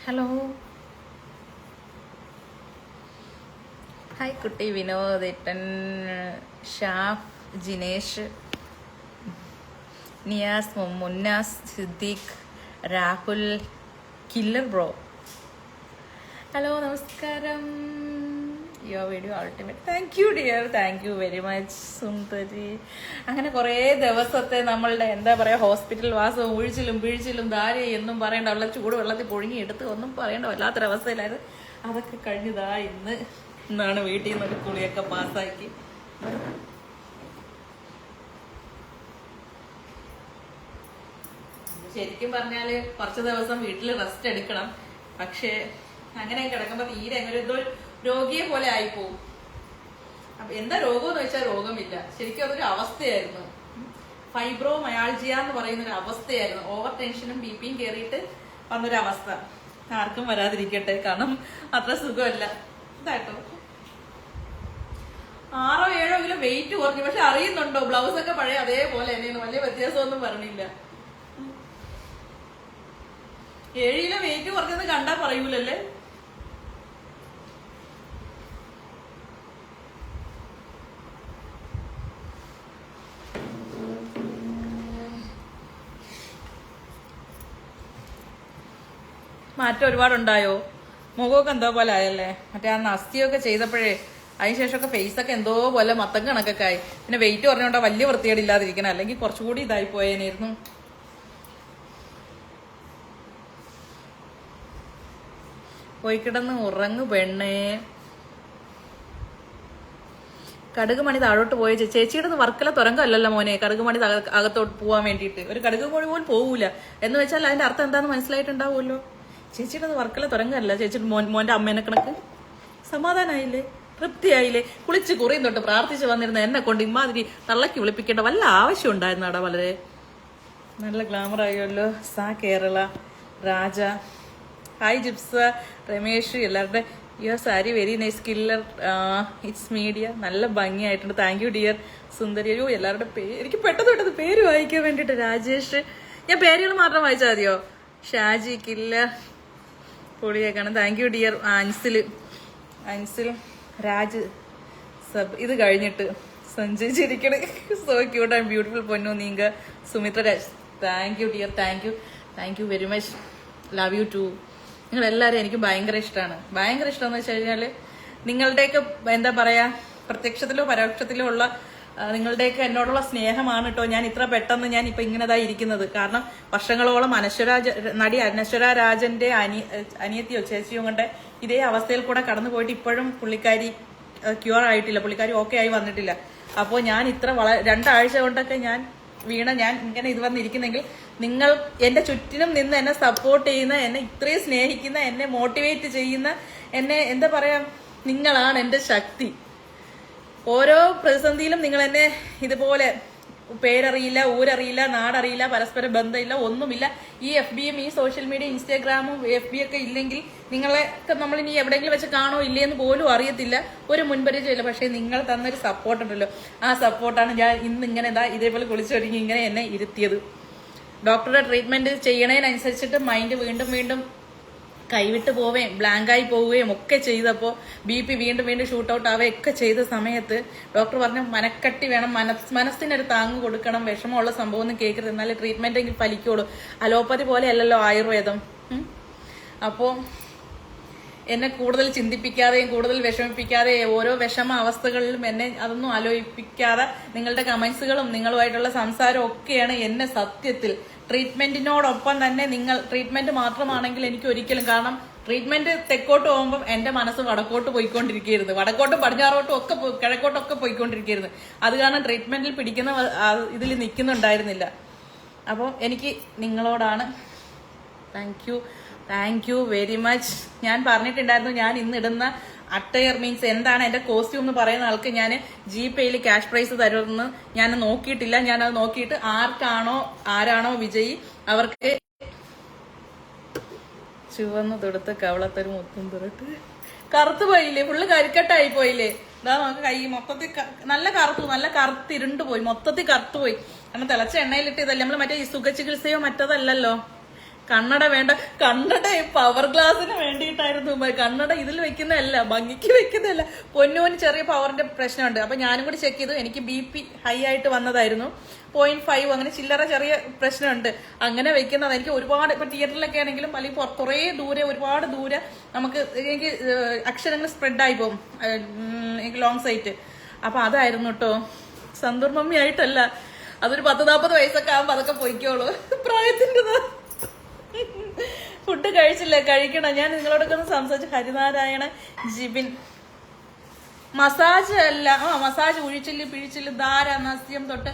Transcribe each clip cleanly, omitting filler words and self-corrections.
Hello hi കുട്ടി, വിനോദ്, ഏട്ടൻ, Shaf, Jinesh, Niyas, Munnas, Siddique, Rahul, killer bro. Hello, നമസ്കാരം. Your video ultimate. Thank you dear, thank you very much സുന്ദരി. അങ്ങനെ കുറേ ദിവസത്തെ നമ്മളുടെ എന്താ പറയുക ഹോസ്പിറ്റൽ വാസവും ഉഴിച്ചിലും പിഴിച്ചിലും ധാരെ എന്നും പറയേണ്ട, ഉള്ള ചൂട് വെള്ളത്തിൽ പൊഴുങ്ങി എടുത്ത് ഒന്നും പറയേണ്ട വല്ലാത്തൊരവസ്ഥയിലായിരുന്നു. അതൊക്കെ കഴിഞ്ഞതാ ഇന്നാണ് വീട്ടിൽ നിന്നൊരു കുളിയൊക്കെ പാസ്സാക്കി. ശരിക്കും പറഞ്ഞാല് കുറച്ച് ദിവസം വീട്ടിൽ റെസ്റ്റ് എടുക്കണം. പക്ഷെ അങ്ങനെ കിടക്കുമ്പോ തീരെ അങ്ങനെ എന്തോ രോഗിയെ പോലെ ആയിപ്പോവും. അപ്പൊ എന്താ രോഗം എന്ന് വെച്ചാൽ രോഗമില്ല, ശരിക്കും അതൊരു അവസ്ഥയായിരുന്നു. ഫൈബ്രോമയാൾജിയ എന്ന് പറയുന്ന ഒരു അവസ്ഥയായിരുന്നു. ഓവർ ടെൻഷനും ബി പിയും കയറിയിട്ട് വന്നൊരവസ്ഥ. ആർക്കും വരാതിരിക്കട്ടെ, കാരണം അത്ര സുഖമല്ല. ഇതാട്ടോ 6-7 കിലോ വെയിറ്റ് കുറഞ്ഞു. പക്ഷെ അറിയുന്നുണ്ടോ, ബ്ലൗസ് ഒക്കെ പഴയ അതേപോലെ തന്നെയാണ്, വലിയ വ്യത്യാസമൊന്നും പറഞ്ഞില്ല. 7 കിലോ വെയിറ്റ് കുറഞ്ഞെന്ന് കണ്ടാ പറയൂലല്ലേ. മാറ്റം ഒരുപാടുണ്ടായോ? മുഖമൊക്കെ എന്തോ പോലെ ആയല്ലേ. മറ്റേ ആ അസ്ഥിയൊക്കെ ചെയ്തപ്പോഴേ അതിനുശേഷമൊക്കെ ഫേസൊക്കെ എന്തോ പോലെ മത്തം കണക്കൊക്കെ ആയി. പിന്നെ വെയിറ്റ് പറഞ്ഞോണ്ടാ വലിയ വൃത്തികേടില്ലാതിരിക്കണം, അല്ലെങ്കിൽ കുറച്ചുകൂടി ഇതായി പോയേനായിരുന്നു. പോയി കിടന്ന് ഉറങ്ങു പെണ്ണേ. കടുക് മണി താഴോട്ട് പോയ ചേച്ചിയുടെ വർക്കല തുരങ്കമല്ലല്ലോ മോനെ. കടുക് മണി അകത്തോട്ട് പോവാൻ വേണ്ടിയിട്ട് ഒരു കടുക് മണി പോലും പോകൂല എന്ന് വെച്ചാൽ അതിന്റെ അർത്ഥം എന്താന്ന് മനസ്സിലായിട്ടുണ്ടാവുമല്ലോ. ചേച്ചിയുടെ വർക്കല തുരങ്കമല്ല. ചേച്ചിയുടെ മോന്റെ അമ്മേനെ കണക്ക് സമാധാനായില്ലേ, തൃപ്തിയായില്ലേ? കുളിച്ച് കുറിയും തൊട്ട് പ്രാർത്ഥിച്ച് വന്നിരുന്ന എന്നെ കൊണ്ട് ഇമാതിരി തള്ളക്കി വിളിപ്പിക്കേണ്ട വല്ല ആവശ്യം ഉണ്ടായിരുന്നു അവിടെ. വളരെ നല്ല ഗ്ലാമർ ആയല്ലോ. സാ കേരള രാജ, ഹായ് ജിപ്സ, രമേഷ്, എല്ലാവരുടെ your sari very nice. Killer, it's media, നല്ല ഭംഗിയായിട്ടുണ്ട്. താങ്ക് യു ഡിയർ സുന്ദരി. അയ്യോ, എല്ലാവരുടെ പേര് എനിക്ക് പെട്ടെന്ന് പേര് വായിക്കാൻ വേണ്ടിയിട്ട്. രാജേഷ്, ഞാൻ പേരുകൾ മാത്രം വായിച്ചാൽ മതിയോ? ഷാജി, കില്ലർ, പൊളിയേക്കാണ്. Thank you dear. Ansil, Raj സബ്. ഇത് കഴിഞ്ഞിട്ട് സഞ്ജയ് ചിരിക്കണ്. സോ ക്യൂട്ട് ആൻഡ് ബ്യൂട്ടിഫുൾ പൊന്നു നീങ്ക. Sumithra Raj, thank you dear, thank you very much. Love you too. നിങ്ങളെല്ലാവരും എനിക്ക് ഭയങ്കര ഇഷ്ടമാണ്. ഭയങ്കര ഇഷ്ടം എന്ന് വെച്ച് കഴിഞ്ഞാല് നിങ്ങളുടെയൊക്കെ എന്താ പറയാ, പ്രത്യക്ഷത്തിലോ പരോക്ഷത്തിലോ ഉള്ള നിങ്ങളുടെയൊക്കെ എന്നോടുള്ള സ്നേഹമാണ് കേട്ടോ ഞാൻ ഇത്ര പെട്ടെന്ന് ഞാൻ ഇപ്പൊ ഇങ്ങനെതാ ഇരിക്കുന്നത്. കാരണം വർഷങ്ങളോളം നടി അനശ്വര രാജന്റെ അനിയത്തിയോ ചേച്ചിയോ കൊണ്ട് ഇതേ അവസ്ഥയിൽ കൂടെ കടന്നു പോയിട്ട് ഇപ്പോഴും പുള്ളിക്കാരി ക്യൂർ ആയിട്ടില്ല, പുള്ളിക്കാരി ഓക്കെ ആയി വന്നിട്ടില്ല. അപ്പോൾ ഞാൻ ഇത്ര 2 ആഴ്ച കൊണ്ടൊക്കെ ഞാൻ ഇങ്ങനെ ഇത് വന്നിരിക്കുന്നെങ്കിൽ നിങ്ങൾ എന്റെ ചുറ്റിനും നിന്ന് എന്നെ സപ്പോർട്ട് ചെയ്യുന്ന, എന്നെ ഇത്രയും സ്നേഹിക്കുന്ന, എന്നെ മോട്ടിവേറ്റ് ചെയ്യുന്ന, എന്നെ എന്താ പറയാ, നിങ്ങളാണ് എന്റെ ശക്തി. ഓരോ പ്രതിസന്ധിയിലും നിങ്ങൾ എന്നെ ഇതുപോലെ പേരറിയില്ല, ഊരറിയില്ല, നാടറിയില്ല, പരസ്പര ബന്ധമില്ല, ഒന്നുമില്ല. ഈ FBയും ഈ സോഷ്യൽ മീഡിയ ഇൻസ്റ്റാഗ്രാമും FB ഒക്കെ ഇല്ലെങ്കിൽ നിങ്ങളെയൊക്കെ നമ്മൾ ഇനി എവിടെയെങ്കിലും വെച്ച് കാണോ ഇല്ലേന്ന് പോലും അറിയത്തില്ല, ഒരു മുൻപരിചയമില്ല. പക്ഷെ നിങ്ങൾ തന്നൊരു സപ്പോർട്ട് ഉണ്ടല്ലോ, ആ സപ്പോർട്ടാണ് ഞാൻ ഇന്ന് ഇങ്ങനെ ഇതേപോലെ കുളിച്ചൊരുങ്ങി ഇങ്ങനെ എന്നെ ഇരുത്തിയത്. ഡോക്ടറുടെ ട്രീറ്റ്മെന്റ് ചെയ്യണതിനനുസരിച്ചിട്ട് മൈൻഡ് വീണ്ടും കൈവിട്ട് പോവുകയും ബ്ലാങ്കായി പോവുകയും ഒക്കെ ചെയ്തപ്പോൾ BP വീണ്ടും ഷൂട്ട് ഔട്ട് ആവുകയൊക്കെ ചെയ്ത സമയത്ത് ഡോക്ടർ പറഞ്ഞു മനക്കട്ടി വേണം, മനസ്സിനൊരു താങ്ങ് കൊടുക്കണം, വിഷമമുള്ള സംഭവം ഒന്നും കേൾക്കരുത്, എന്നാലും ട്രീറ്റ്മെന്റ് എങ്കിൽ ഫലിക്കുള്ളൂ. അലോപ്പതി പോലെ അല്ലല്ലോ ആയുർവേദം. അപ്പോൾ എന്നെ കൂടുതൽ ചിന്തിപ്പിക്കാതെയും കൂടുതൽ വിഷമിപ്പിക്കാതെ ഓരോ വിഷമ അവസ്ഥകളിലും എന്നെ അതൊന്നും ആലോചിപ്പിക്കാതെ നിങ്ങളുടെ കമന്റ്സുകളും നിങ്ങളുമായിട്ടുള്ള സംസാരവും ഒക്കെയാണ് എന്നെ സത്യത്തിൽ ട്രീറ്റ്മെന്റിനോടൊപ്പം തന്നെ നിങ്ങൾ ട്രീറ്റ്മെന്റ് മാത്രമാണെങ്കിൽ എനിക്ക് ഒരിക്കലും, കാരണം ട്രീറ്റ്മെന്റ് തെക്കോട്ട് പോകുമ്പോൾ എന്റെ മനസ്സ് വടക്കോട്ട് പോയിക്കൊണ്ടിരിക്കരുത്, വടക്കോട്ടും പടിഞ്ഞാറോട്ടും ഒക്കെ കിഴക്കോട്ടും ഒക്കെ പോയിക്കൊണ്ടിരിക്കരുത്. അത് കാരണം ട്രീറ്റ്മെന്റിൽ പിടിക്കുന്ന ഇതിൽ നിൽക്കുന്നുണ്ടായിരുന്നില്ല. അപ്പോൾ എനിക്ക് നിങ്ങളോടാണ് താങ്ക് യു വെരി മച്ച്. ഞാൻ പറഞ്ഞിട്ടുണ്ടായിരുന്നു ഞാൻ ഇന്ന് ഇടുന്ന അട്ടയർ മീൻസ് എന്താണ് എന്റെ കോസ്റ്റ്യൂം എന്ന് പറയുന്ന ആൾക്ക് ഞാൻ GPayയിൽ ക്യാഷ് പ്രൈസ് തരുമെന്ന് ഞാൻ നോക്കിയിട്ടില്ല. ഞാനത് നോക്കിയിട്ട് ആരാണോ വിജയി അവർക്ക് ചുവന്ന് തൊടുത്ത് കവളത്തൊരു മുത്തും തുറട്ട്. കറുത്തു പോയില്ലേ, ഫുള്ള് കരിക്കട്ടായി പോയില്ലേ. ഇതാ നമുക്ക് കൈ മൊത്തത്തിൽ നല്ല കറുത്തിരുണ്ട് പോയി, മൊത്തത്തിൽ കറുത്തു പോയി. കാരണം തിളച്ച എണ്ണയിലിട്ട് ഇതല്ലേ നമ്മൾ മറ്റേ സുഖ ചികിത്സയോ മറ്റതല്ലല്ലോ. കണ്ണട വേണ്ട, കണ്ണട പവർ ഗ്ലാസിന് വേണ്ടിയിട്ടായിരുന്നു. കണ്ണട ഇതിൽ വെക്കുന്നതല്ല, ഭംഗിക്ക് വെക്കുന്നതല്ല. പൊന്നൂന് ചെറിയ പവറിന്റെ പ്രശ്നമുണ്ട്. അപ്പൊ ഞാനും കൂടി ചെക്ക് ചെയ്തു. എനിക്ക് BP ഹൈ ആയിട്ട് വന്നതായിരുന്നു. 0.5 അങ്ങനെ ചില്ലറ ചെറിയ പ്രശ്നമുണ്ട്. അങ്ങനെ വെക്കുന്നത് എനിക്ക് ഒരുപാട്, ഇപ്പൊ തിയേറ്ററിലൊക്കെ ആണെങ്കിലും അല്ലെങ്കിൽ കുറേ ദൂരെ, ഒരുപാട് ദൂരെ നമുക്ക് എനിക്ക് അക്ഷരങ്ങൾ സ്പ്രെഡായി പോകും, എനിക്ക് ലോങ് സൈറ്റ്. അപ്പൊ അതായിരുന്നു കേട്ടോ. സന്തൂർ മമ്മി ആയിട്ടല്ല, അതൊരു 10-40 വയസ്സൊക്കെ ആകുമ്പോ അതൊക്കെ പൊയ്ക്കോളൂ, പ്രായത്തിൻ്റെതാ. ഫുഡ് കഴിച്ചില്ല, കഴിക്കണം. ഞാൻ നിങ്ങളോടൊക്കെ ഒന്ന് സംസാരിച്ചു. ഹരിനാരായണ ജിബിൻ മസാജ് അല്ല, മസാജ് ഉഴിച്ചില് പിഴിച്ചില് ധാര നസ്യം തൊട്ട്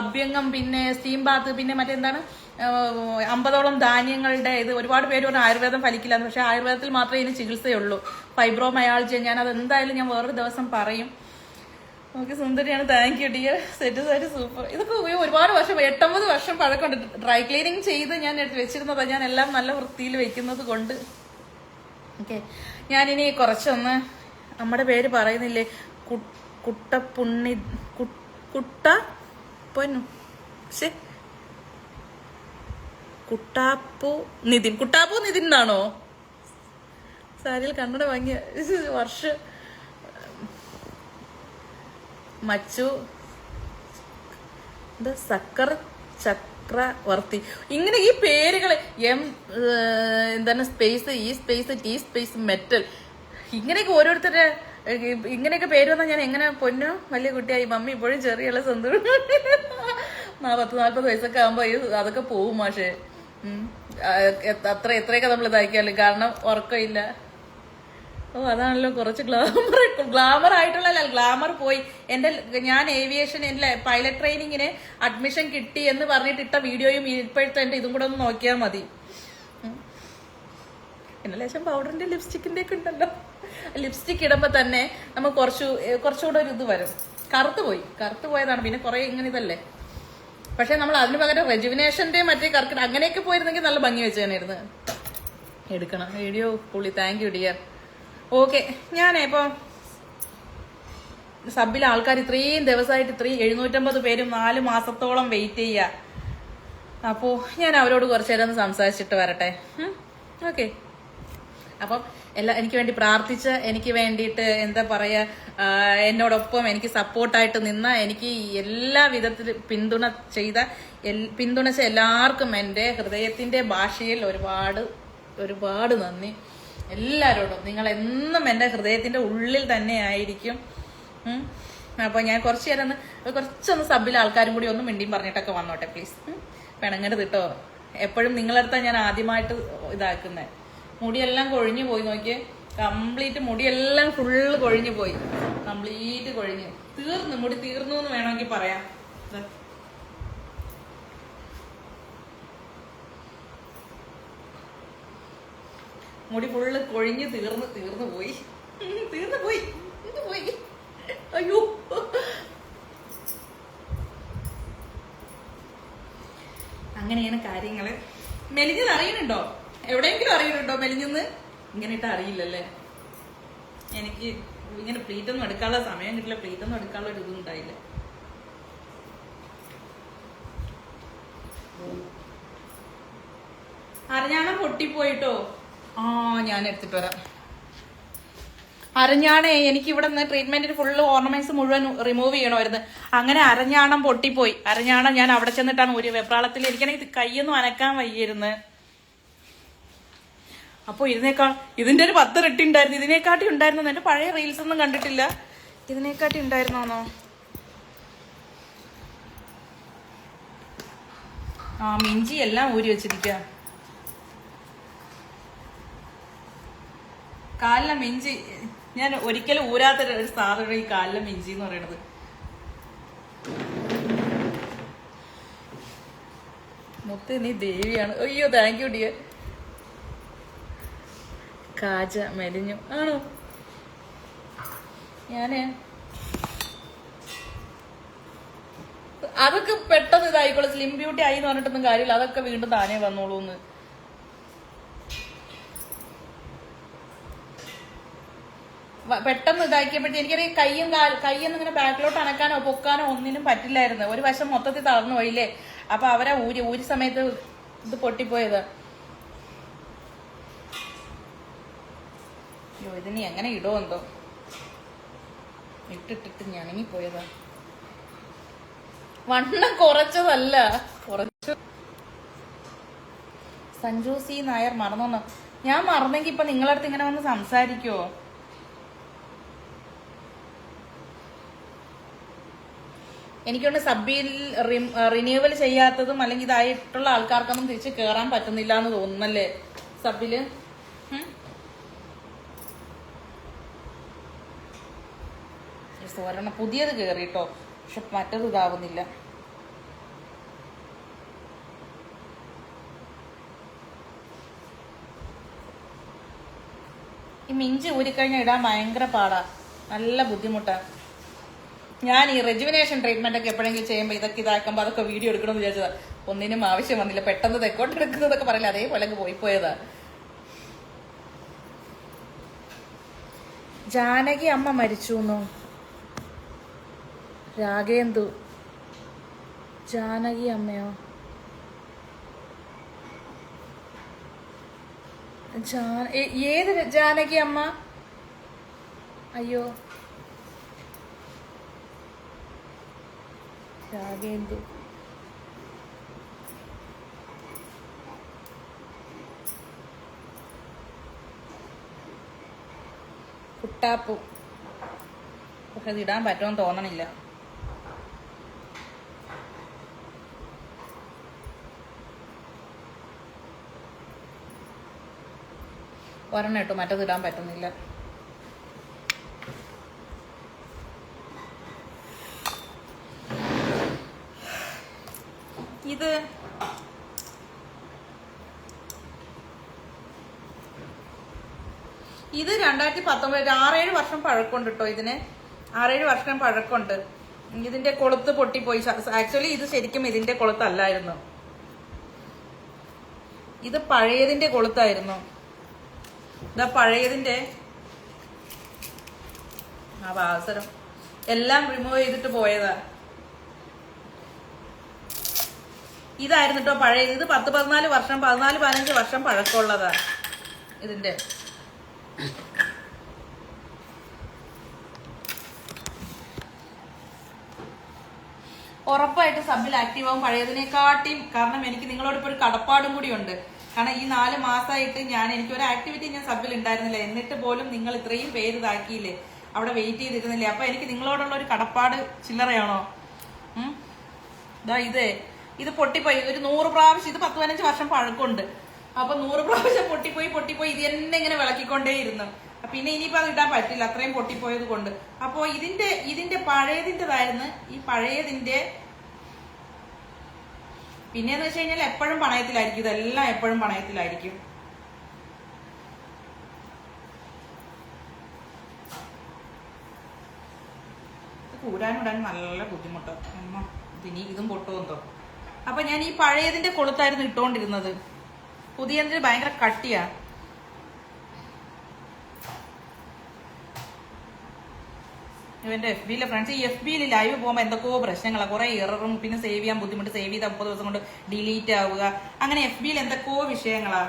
അഭ്യംഗം, പിന്നെ സ്റ്റീം ബാത്ത്, പിന്നെ മറ്റെന്താണ് 50ഓളം ധാന്യങ്ങളുടെ ഇത്. ഒരുപാട് പേര് പറഞ്ഞാൽ ആയുർവേദം ഫലിക്കില്ല, പക്ഷെ ആയുർവേദത്തിൽ മാത്രമേ ഇതിന് ചികിത്സയുള്ളൂ. ഫൈബ്രോമയാൾജിയ. ഞാൻ അത് എന്തായാലും ഞാൻ വേറൊരു ദിവസം പറയും. ഓക്കെ, സുന്ദരിയാണ്, thank you dear. Set sari super. ഇതൊക്കെ ഒരുപാട് വർഷം, 8-9 വർഷം പഴക്കമുണ്ട്. ഡ്രൈ ക്ലീനിങ് ചെയ്ത് ഞാൻ വെച്ചിരുന്നതാ. ഞാൻ എല്ലാം നല്ല വൃത്തിയിൽ വെക്കുന്നത് കൊണ്ട്. ഓക്കെ, ഞാനിനി കുറച്ചൊന്ന് നമ്മുടെ പേര് പറയുന്നില്ലേ, കുട്ടപ്പുണ്ണി കുട്ട പൊന്നു കുട്ടാപ്പു നിതിൻ എന്നാണോ? സാരിയിൽ കണ്ണട വാങ്ങിയ വർഷം മച്ചു സക്കർ ചക്രവർത്തി. ഇങ്ങനെ ഈ പേരുകൾ എന്താണ് സ്പേസ്, ഈ സ്പേസ്, ടി സ്പേസ്, മെറ്റൽ, ഇങ്ങനെയൊക്കെ ഓരോരുത്തരുടെ ഇങ്ങനെയൊക്കെ പേര് വന്നാൽ ഞാൻ എങ്ങനെ പൊന്നോ വലിയ കുട്ടിയായി. മമ്മി ഇപ്പോഴും ചെറിയുള്ള സ്വന്തം 40-40 വയസ്സൊക്കെ ആകുമ്പോ അതൊക്കെ പോവും. മാഷെ എത്രയൊക്കെ നമ്മൾ ഇതാക്കിയാലും, കാരണം ഉറക്കമില്ല. അതാണല്ലോ കുറച്ച് ഗ്ലാമർ ആയിട്ടുള്ള. ഗ്ലാമർ പോയി. ഞാൻ ഏവിയേഷൻ എന്റെ പൈലറ്റ് ട്രെയിനിങ്ങിന് അഡ്മിഷൻ കിട്ടി എന്ന് പറഞ്ഞിട്ട് ഇട്ട വീഡിയോയും ഇപ്പോഴത്തെ എന്റെ ഇതും കൂടെ ഒന്ന് നോക്കിയാൽ മതി. പിന്നെ ലേശം പൗഡറിന്റെ ലിപ്സ്റ്റിക്കിന്റെ ഒക്കെ ഉണ്ടല്ലോ. ലിപ്സ്റ്റിക് ഇടുമ്പോ തന്നെ നമുക്ക് കുറച്ചുകൂടെ ഒരു ഇത് വരും. കറുത്തു പോയതാണ്. പിന്നെ കുറെ ഇങ്ങനെ ഇതല്ലേ. പക്ഷെ നമ്മൾ അതിന് പകരം റെജുവിനേഷന്റെ മറ്റേ കറക്റ്റ് അങ്ങനെയൊക്കെ പോയിരുന്നെങ്കിൽ നല്ല ഭംഗി വെച്ചേനായിരുന്നു. എടുക്കണം വീഡിയോ പുള്ളി. Thank you dear. ഓക്കെ, ഞാനിപ്പോ സബിലെ ആൾക്കാർ ഇത്രയും ദിവസമായിട്ട് 750 പേരും 4 മാസത്തോളം വെയിറ്റ് ചെയ്യുക. അപ്പോ ഞാൻ അവരോട് കുറച്ചു നേരം ഒന്ന് സംസാരിച്ചിട്ട് വരട്ടെ. ഓക്കെ, അപ്പം എനിക്ക് വേണ്ടി പ്രാർത്ഥിച്ച, എനിക്ക് വേണ്ടിയിട്ട് എന്താ പറയാ, എന്നോടൊപ്പം എനിക്ക് സപ്പോർട്ടായിട്ട് നിന്ന, എനിക്ക് എല്ലാ വിധത്തിലും പിന്തുണച്ച എല്ലാവർക്കും എൻ്റെ ഹൃദയത്തിന്റെ ഭാഷയിൽ ഒരുപാട് നന്ദി. എല്ലാരോടും. നിങ്ങൾ എന്നും എൻ്റെ ഹൃദയത്തിന്റെ ഉള്ളിൽ തന്നെ ആയിരിക്കും. അപ്പൊ ഞാൻ കുറച്ചൊന്ന് സബിലെ ആൾക്കാരും കൂടി ഒന്ന് മിണ്ടിയും പറഞ്ഞിട്ടൊക്കെ വന്നോട്ടെ പ്ലീസ്. പിണങ്ങരുത് കേട്ടോ. എപ്പോഴും നിങ്ങളടുത്താ ഞാൻ ആദ്യമായിട്ട് ഇതാക്കുന്നത്. മുടിയെല്ലാം കൊഴിഞ്ഞു പോയി. നോക്കിയേ, കംപ്ലീറ്റ് മുടിയെല്ലാം ഫുള്ള് കൊഴിഞ്ഞു പോയി. കംപ്ലീറ്റ് കൊഴിഞ്ഞു മുടി തീർന്നു എന്ന് വേണമെങ്കിൽ പറയാം. മുടി ഫുള്ള് കൊഴിഞ്ഞ് തീർന്നു പോയി. അയ്യോ, അങ്ങനെയാണ് കാര്യങ്ങള്. മെലിഞ്ഞത് അറിയണുണ്ടോ? എവിടെയെങ്കിലും അറിയണുണ്ടോ മെലിഞ്ഞെന്ന്? ഇങ്ങനെ ഇട്ട് അറിയില്ലല്ലേ. എനിക്ക് ഇങ്ങനെ പ്ലീറ്റ് ഒന്നും എടുക്കാനുള്ള സമയം കിട്ടില്ല. പ്ലീറ്റ് ഒന്നും എടുക്കാനുള്ള ഒരു ഇതും ഉണ്ടായില്ല. അരഞ്ഞാണം പൊട്ടിപ്പോയിട്ടോ. ഞാൻ എടുത്തിട്ട് വരാം. അരഞ്ഞാണേ എനിക്ക് ഇവിടെ നിന്ന് ട്രീറ്റ്മെന്റിന് ഫുള്ള് ഓർണമെന്റ്സ് മുഴുവൻ റിമൂവ് ചെയ്യണമായിരുന്നു. അങ്ങനെ അരഞ്ഞാണം പൊട്ടിപ്പോയി. അരഞ്ഞാണം ഞാൻ അവിടെ ചെന്നിട്ടാണ് ഒരു വെപ്രാളത്തിൽ. എനിക്കാണെങ്കിൽ കൈയൊന്നും അനക്കാൻ വയ്യായിരുന്നു. അപ്പൊ ഇതിന്റെ ഒരു 10 ഇരട്ടി ഉണ്ടായിരുന്നു. ഇതിനെക്കാട്ടി ഉണ്ടായിരുന്നു. എന്റെ പഴയ റീൽസ് ഒന്നും കണ്ടിട്ടില്ല. ഇതിനെക്കാട്ടി ഉണ്ടായിരുന്നോന്നോ? മിഞ്ചി എല്ലാം ഊരി വെച്ചിരിക്ക. കാലിലെ മിഞ്ചി ഞാൻ ഒരിക്കലും ഊരാത്ത ഒരു സാധനം ഈ കാലിലെ മിഞ്ചി എന്ന് പറയണത്. മുത്ത് നീ ദേവിയാണ്. അയ്യോ, താങ്ക് യു ഡിയർ. കാജ മെലിഞ്ഞു ആണോ? അതൊക്കെ പെട്ടെന്ന് ഇതായിക്കോളൂ. സ്ലിം ബ്യൂട്ടി ആയി എന്ന് പറഞ്ഞിട്ടൊന്നും കാര്യമില്ല. അതൊക്കെ വീണ്ടും താനേ വന്നോളൂന്ന്. പെട്ടെന്ന് ഇതാക്കിയപ്പോഴത്തെ എനിക്കറിയാം കൈയൊന്നും ഇങ്ങനെ ബാക്കിലോട്ട് അനക്കാനോ പൊക്കാനോ ഒന്നിനും പറ്റില്ലായിരുന്നു. ഒരു വശം മൊത്തത്തിൽ തളർന്നു പോയില്ലേ. അപ്പൊ അവരാ ഊരി സമയത്ത് ഇത് പൊട്ടിപ്പോയത്. അയ്യോ ഇതിനി എങ്ങനെ ഇടോ എന്തോ, ഇട്ടിട്ടിട്ട് ഞണങ്ങിപ്പോയതാ. വണ്ണം കുറച്ചതല്ല, കുറച്ചു. സഞ്ജു സി നായർ മറന്നോന്നോ? ഞാൻ മറന്നെങ്കിൽ ഇപ്പൊ നിങ്ങളുടെ അടുത്ത് ഇങ്ങനെ വന്ന് സംസാരിക്കുവോ? എനിക്കൊണ്ട് സബ്ബിൽ റിന്യൂവൽ ചെയ്യാത്തതും അല്ലെങ്കിൽ ഇതായിട്ടുള്ള ആൾക്കാർക്കൊന്നും തിരിച്ച് കേറാൻ പറ്റുന്നില്ല എന്ന് തോന്നുന്നല്ലേ സബ്ബില്? ഒരെണ്ണം പുതിയത് കേറിട്ടോ, പക്ഷെ മറ്റത് ഇതാവുന്നില്ല. ഈ മിഞ്ചി ഊരിക്കഴിഞ്ഞാൽ ഇടാൻ ഭയങ്കര പാടാ, നല്ല ബുദ്ധിമുട്ടാ. ഞാൻ ഈ റെജുവിനേഷൻ ട്രീറ്റ്മെന്റ് ഒക്കെ എപ്പോഴെങ്കിലും ചെയ്യുമ്പോൾ ഇതൊക്കെ ഇതാക്കുമ്പോൾ അതൊക്കെ വീഡിയോ എടുക്കണമെന്ന് വിചാരിച്ചതാ. ഒന്നിനും ആവശ്യം വന്നില്ല, പെട്ടെന്ന് തെക്കോട്ട് എടുക്കുന്നതൊക്കെ പറയില്ല, അതേപോലെ പോയിപ്പോയതാ. ജാനകി അമ്മ മരിച്ചു എന്നോ? രാഗേന്ദു ജാനകി അമ്മയോ? ഏത് ജാനകി അമ്മ? അയ്യോ, രാഗേന്ദു. കുട്ടാപ്പു. പക്ഷെ അത് ഇടാൻ പറ്റുമെന്ന് തോന്നണില്ല. ഒരെണ്ണം ഇട്ടു, മറ്റത് ഇടാൻ പറ്റുന്നില്ല. ഇത് 2019, 6-7 വർഷം പഴക്കമുണ്ട് കേട്ടോ. ഇതിന് 6-7 വർഷം പഴക്കമുണ്ട്. ഇതിന്റെ കൊളുത്ത് പൊട്ടിപ്പോയി. ആക്ച്വലി ഇത് ശരിക്കും ഇതിന്റെ കൊളുത്തല്ലായിരുന്നു, ഇത് പഴയതിന്റെ കൊളുത്തായിരുന്നു. ഇതാ പഴയതിന്റെ അവസരം എല്ലാം റിമൂവ് ചെയ്തിട്ട് പോയതാ. ഇതായിരുന്നു കേട്ടോ പഴയത്. ഇത് 10-14 വർഷം, 14-15 വർഷം പഴക്കമുള്ളതാ ഇതിന്റെ. ഉറപ്പായിട്ട് സബ്ബിൽ ആക്റ്റീവ് ആവും പഴയതിനെക്കാട്ടിയും. കാരണം എനിക്ക് നിങ്ങളോട് ഇപ്പൊ ഒരു കടപ്പാടും കൂടി ഉണ്ട്. കാരണം ഈ 4 മാസമായിട്ട് എനിക്ക് ഒരു ആക്ടിവിറ്റി ഞാൻ സബ്ബിൽ ഉണ്ടായിരുന്നില്ല. എന്നിട്ട് പോലും നിങ്ങൾ ഇത്രയും പേര് ഇതാക്കിയില്ലേ, അവിടെ വെയിറ്റ് ചെയ്തിരുന്നില്ലേ. അപ്പൊ എനിക്ക് നിങ്ങളോടുള്ള ഒരു കടപ്പാട് ചില്ലറയാണോ? ഇത് പൊട്ടിപ്പോയി ഒരു 100 പ്രാവശ്യം. ഇത് 10-15 വർഷം പഴക്കമുണ്ട്. അപ്പൊ 100 പ്രാവശ്യം പൊട്ടിപ്പോയി ഇത് തന്നെ ഇങ്ങനെ വിളക്കിക്കൊണ്ടേയിരുന്നു. പിന്നെ ഇനിയിപ്പോ അത് ഇടാൻ പറ്റില്ല, അത്രയും പൊട്ടിപ്പോയത് കൊണ്ട്. അപ്പോ ഇതിന്റെ പഴയതിൻ്റെതായിരുന്നു ഈ പഴയതിന്റെ. പിന്നെന്ന് വെച്ച് കഴിഞ്ഞാൽ എപ്പോഴും പണയത്തിലായിരിക്കും, ഇതെല്ലാം എപ്പോഴും പണയത്തിലായിരിക്കും. കൂടാനിടാൻ നല്ല ബുദ്ധിമുട്ട്. ഇനി ഇതും പൊട്ടുമെന്തോ. അപ്പൊ ഞാൻ ഈ പഴയതിന്റെ കൊളുത്തായിരുന്നു ഇട്ടോണ്ടിരുന്നത്. പുതിയതിന് ഭയങ്കര കട്ടിയാ. ഇവന്റെ FB ഫ്രണ്ട്സ്, ഈ FB ലൈവ് പോകുമ്പോൾ എന്തൊക്കെയോ പ്രശ്നങ്ങളാണ്, കുറെ എററും, പിന്നെ സേവ് ചെയ്യാൻ ബുദ്ധിമുട്ട്, സേവ് ചെയ്ത 30 ദിവസം കൊണ്ട് ഡിലീറ്റ് ആവുക, അങ്ങനെ FB എന്തൊക്കെയോ വിഷയങ്ങളാ.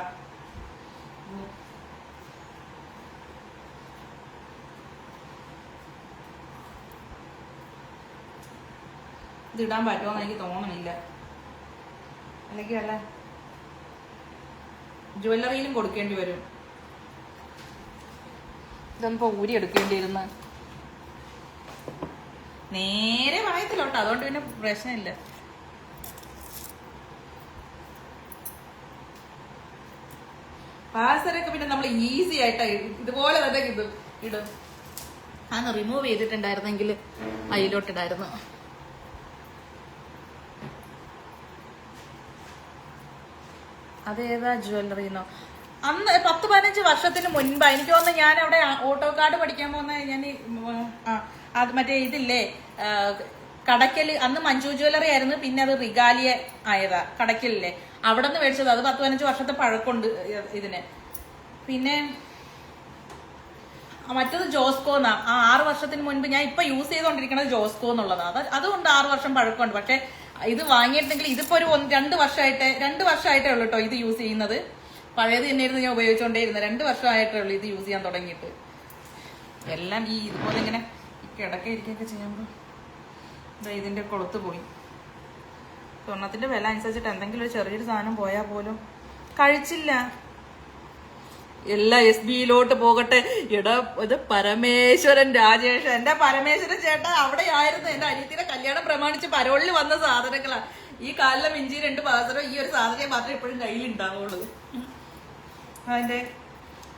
ഇതിടാൻ പറ്റുമോന്ന് എനിക്ക് തോന്നണില്ല. അല്ലെങ്കിൽ അല്ല ജ്വല്ലറിയിലും കൊടുക്കേണ്ടി വരും. ഇതൊന്നിപ്പോ ഊരി എടുക്കേണ്ടിയിരുന്ന നേരെ പണയത്തിലോട്ടോ, അതുകൊണ്ട് പിന്നെ പ്രശ്നമില്ല. പാഴ്സലൊക്കെ പിന്നെ നമ്മൾ ഈസി ആയിട്ടാ ഇതുപോലെ തന്നെ ഇടും. അന്ന് റിമൂവ് ചെയ്തിട്ടുണ്ടായിരുന്നെങ്കിൽ അതിലോട്ടിടായിരുന്നു. അതേതാ ജ്വല്ലറിന്നോ? അന്ന് 10-15 വർഷത്തിന് മുൻപാ എനിക്ക് തോന്നുന്നു. ഞാൻ അവിടെ ഓട്ടോ കാർഡ് പഠിക്കാൻ പോകുന്ന ഞാൻ അത് മറ്റേ ഇതില്ലേ കടക്കല്, അന്ന് മഞ്ജു ജ്വല്ലറി ആയിരുന്നു, പിന്നെ അത് റിഗാലിയ ആയതാ കടക്കലില്ലേ, അവിടെ നിന്ന് മേടിച്ചത്. അത് 10-15 വർഷത്തെ പഴക്കമുണ്ട് ഇതിന്. പിന്നെ മറ്റത് ജോസ്കോന്നാ. 6 വർഷത്തിന് മുൻപ് ഞാൻ ഇപ്പൊ യൂസ് ചെയ്തോണ്ടിരിക്കുന്നത് ജോസ്കോ എന്നുള്ളതാണ്. അതുകൊണ്ട് 6 വർഷം പഴക്കമുണ്ട്. പക്ഷെ ഇത് വാങ്ങിയിട്ടുണ്ടെങ്കിൽ ഇതിപ്പോ ഒരു 2 വർഷമായിട്ടേ ഉള്ളൂ കേട്ടോ ഇത് യൂസ് ചെയ്യുന്നത്. പഴയത് തന്നെയായിരുന്നു ഞാൻ ഉപയോഗിച്ചുകൊണ്ടേയിരുന്നത്. 2 വർഷമായിട്ടേ ഉള്ളൂ ഇത് യൂസ് ചെയ്യാൻ തുടങ്ങിയിട്ട്. എല്ലാം ഈ ഇതുപോലെ ഇങ്ങനെ കിടക്ക ഇരിക്കുകയൊക്കെ ചെയ്യുമ്പോൾ ഇതിന്റെ കൊളുത്ത് പോയി. സ്വർണത്തിന്റെ വില അനുസരിച്ചിട്ട് എന്തെങ്കിലും ഒരു ചെറിയൊരു സാധനം പോയാൽ പോലും കഴിച്ചില്ല. എല്ലാം SBയിലോട്ട് പോകട്ടെ. എടാ ഇത് പരമേശ്വരൻ രാജേഷ്, എന്റെ പരമേശ്വരൻ ചേട്ടാ അവിടെ ആയിരുന്നു. എന്റെ അനിയത്തിയുടെ കല്യാണം പ്രമാണിച്ച് പരോളിൽ വന്ന സാധനങ്ങളാ. ഈ കാലിലെ മിഞ്ചി 2 പാത്രം, ഈ ഒരു സാധനം മാത്രമേ എപ്പോഴും കയ്യിൽ ഉണ്ടാവുള്ളൂ.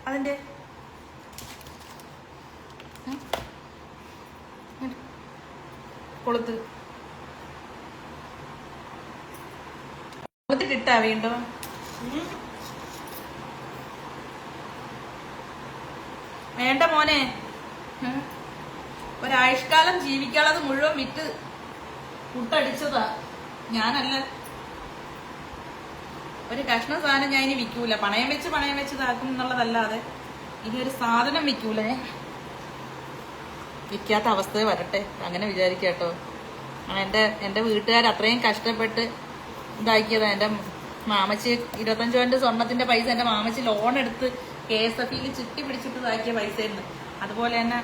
അതിന്റെ കൊളുത്തിട്ടാ വീണ്ടും വേണ്ട മോനെ. ഒരായുഷ്കാലം ജീവിക്കാനുള്ളത് മുഴുവൻ വിറ്റ് കുട്ടടിച്ചതാ. ഞാനല്ല ഒരു കഷ്ണ സാധനം ഞാൻ ഇനി വിൽക്കൂല. പണയം വെച്ച് ഇതാക്കും എന്നുള്ളതല്ലാതെ ഇനി ഒരു സാധനം വിൽക്കൂലേ. വിൽക്കാത്ത അവസ്ഥ വരട്ടെ അങ്ങനെ വിചാരിക്കാട്ടോ. എന്റെ വീട്ടുകാർ അത്രയും കഷ്ടപ്പെട്ട് ഇതാക്കിയതാ. എന്റെ മാമച്ചി 25 പവന്റെ സ്വർണത്തിന്റെ പൈസ എന്റെ മാമച്ചി ലോൺ എടുത്ത് KSFയിൽ ചുറ്റി പിടിച്ചിട്ട് ഇതാക്കിയ പൈസയായിരുന്നു. അതുപോലെ തന്നെ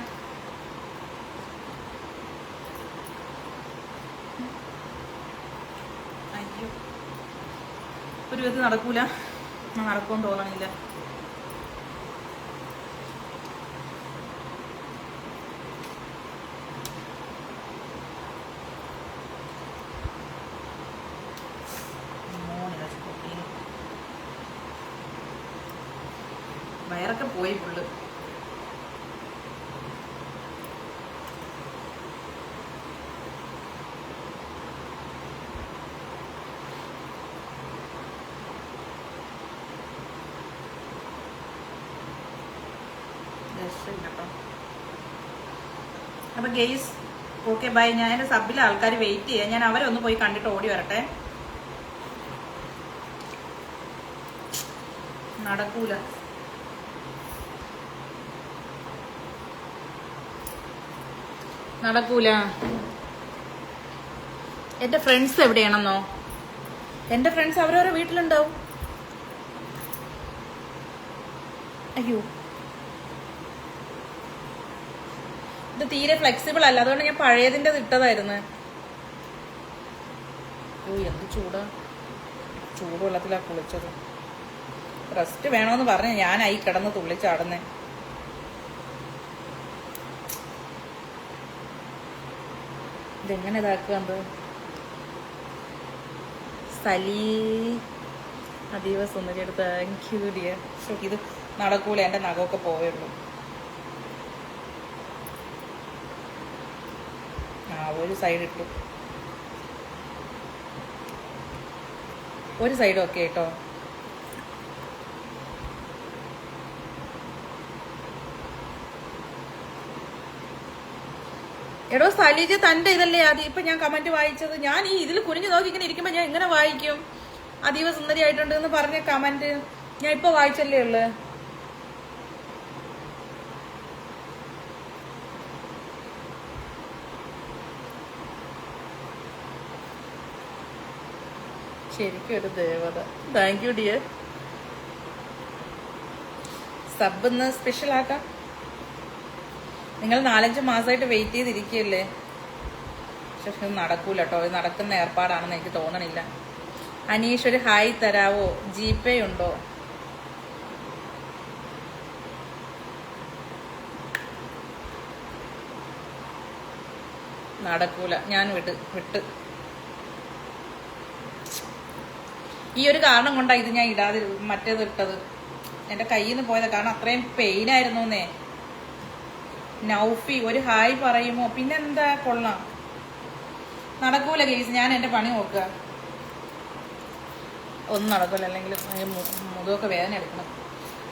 അയ്യോ ഒരു വിധത്തിൽ നടക്കൂല. നടക്കുമെന്ന് തോന്നണില്ല. വയറൊക്കെ പോയി ഫുള്ള്. അപ്പൊ ഗെയ്സ് ഓക്കെ ബൈ. ഞാൻ എന്റെ സബിലെ ആൾക്കാർ വെയിറ്റ് ചെയ്യാം. ഞാൻ അവരെ ഒന്ന് പോയി കണ്ടിട്ട് ഓടി വരട്ടെ. നടക്കൂല. എന്റെ ഫ്രണ്ട്സ് എവിടെയാണെന്നോ? എന്റെ ഫ്രണ്ട്സ് അവരവരുടെ വീട്ടിലുണ്ടാവും. അയ്യോ ഇത് തീരെ ഫ്ലെക്സിബിൾ അല്ല. അതുകൊണ്ട് ഞാൻ പഴയതിന്റെ ഇട്ടതായിരുന്നു. ഓ എന്ത് ചൂടുവെള്ളത്തിലാ കുളിച്ചത്. റെസ്റ്റ് വേണോന്ന് പറഞ്ഞ് ഞാനായി കിടന്ന് തുള്ളിച്ചാടുന്നേ. ഇതെങ്ങനെ ഇതാക്കുക? അതീവ സുന്ദരിയുടെ താങ്ക് യു ഡിയർ. ഇത് നടക്കൂല. എന്റെ നഖമൊക്കെ പോയുള്ളൂ. ഒരു സൈഡ് ഇട്ടു. ഒരു സൈഡ് ഒക്കെ കേട്ടോ. എടോ സലീജ തന്റെ ഇതല്ലേ അത് ഇപ്പൊ ഞാൻ കമന്റ് വായിച്ചത്. ഞാൻ ഈ ഇതിൽ കുനിഞ്ഞു നോക്കി ഇങ്ങനെ ഇരിക്കുമ്പോ ഞാൻ എങ്ങനെ വായിക്കും? അതീവ സുന്ദരി ആയിട്ടുണ്ട് എന്ന് പറഞ്ഞ കമന്റ് ഞാൻ ഇപ്പൊ വായിച്ചല്ലേ ഉള്ളു. ശരിക്കും ഒരു ദേവത. Thank you dear. സബ് ഒന്ന് സ്പെഷ്യൽ ആക്കാം. നിങ്ങൾ 4-5 മാസമായിട്ട് വെയിറ്റ് ചെയ്തിരിക്കുകയല്ലേ. പക്ഷെ നടക്കൂല കേട്ടോ. ഇത് നടക്കുന്ന ഏർപ്പാടാണെന്ന് എനിക്ക് തോന്നണില്ല. അനീഷ് ഒരു ഹായ് തരാവോ? GPay ഉണ്ടോ? നടക്കൂല. ഞാൻ വിട്ട് ഈ ഒരു കാരണം കൊണ്ടാണ് ഇത് ഞാൻ ഇടാതെ മറ്റേത് ഇട്ടത്. എന്റെ കയ്യിൽ നിന്ന് പോയത്. കാരണം അത്രയും പെയിനായിരുന്നു എന്നേ. നൗഫി ഒരു ഹായ് പറയുമോ? പിന്നെന്താ, കൊള്ളാം. നടക്കൂല ഗെയ്സ്. ഞാൻ എന്റെ പണി നോക്കുക. ഒന്നും നടക്കൂല. അല്ലെങ്കിൽ മുഖമൊക്കെ വേദന എടുക്കണം.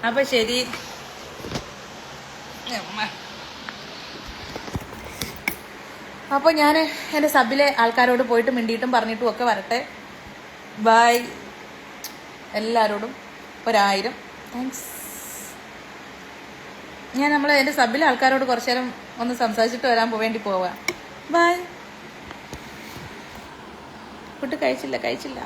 അപ്പൊ ശരി. അപ്പൊ ഞാൻ എന്റെ സബിലെ ആൾക്കാരോട് പോയിട്ട് മിണ്ടിയിട്ടും പറഞ്ഞിട്ടും ഒക്കെ വരട്ടെ. ബൈ. എല്ലാരോടും 1000 താങ്ക്സ്. ഞാൻ എന്റെ സബിലെ ആൾക്കാരോട് കുറച്ചു നേരം ഒന്ന് സംസാരിച്ചിട്ട് വരാൻ വേണ്ടി പോവാ. ബൈ. ഫുഡ് കഴിച്ചില്ല.